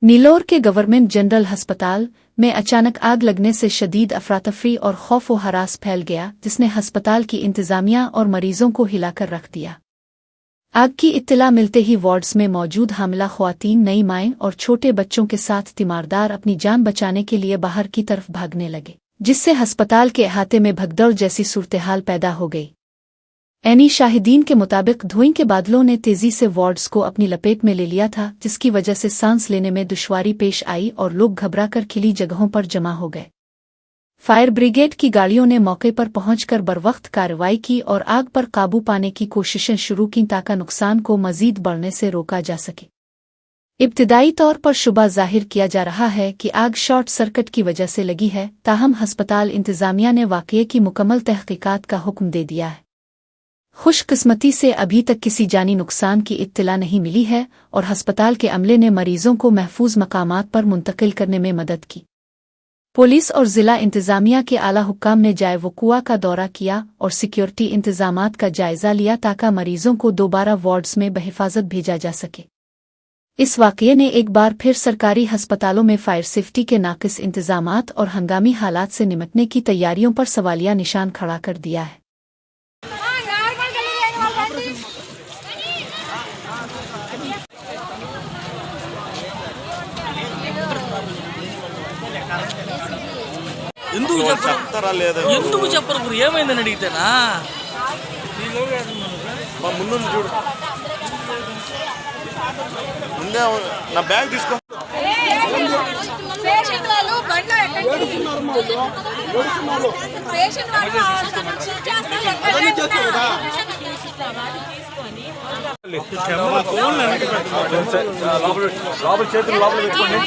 नीलोर के government general अस्पताल में अचानक आग लगने से शदीद अफरातफरी और खौफ व हरास फैल गया, जिसने अस्पताल की इंतजामिया और मरीजों को हिलाकर रख दिया। आग की इत्तला मिलते ही वार्ड्स में मौजूद हामिला ख्वातीन, नई माएँ और छोटे बच्चों के साथ तीमारदार अपनी जान बचाने के लिए बाहर की तरफ भागने लगे, जिससे अस्पताल के अहाते में भगदड़ जैसी सूरत-ए-हाल पैदा हो गई। एनी शाहिदीन के मुताबिक धुएं के बादलों ने तेजी से वार्ड्स को अपनी लपेट में ले लिया था, जिसकी वजह से सांस लेने में दुश्वारी पेश आई और लोग घबराकर खिली जगहों पर जमा हो गए। फायर ब्रिगेड की गाड़ियों ने मौके पर पहुंचकर बरवक्त कार्रवाई की और आग पर काबू पाने की कोशिशें शुरू की ताकि नुकसान को मजीद बढ़ने से रोका जा सके। इब्तिदाई तौर पर शुबा जाहिर किया जा रहा है कि आग शॉर्ट सर्किट की वजह से लगी है, ताहम अस्पताल इंतजामिया ने वाक़ये की मुकम्मल तहकीकात का हुक्म दे दिया है। खुशकिस्मती से अभी तक किसी जानी नुकसान की इत्तला नहीं मिली है और अस्पताल के अमले ने मरीजों को महफूज मकामात पर मुंतकिल करने में मदद की। पुलिस और जिला इंतजामिया के आला हुक्काम ने जाए वक़ुआ का दौरा किया और सिक्योरिटी इंतजामात का जायजा लिया ताकि मरीजों को दोबारा वार्ड्स में बहिफाजत भेजा जा सके। इस वाक़ये ने एक बार फिर सरकारी अस्पतालों में फायर सेफ्टी के नाक़िस इंतजामात और हंगामी हालात से निपटने की तैयारियों पर सवालिया निशान खड़ा कर दिया है। ఎందుకు చెప్పరు గురు, ఏమైందని అడిగితేనా ముందే నా బ్యాగ్ తీసుకో. లోపల చేతులు లోపల పెట్టుకోండి.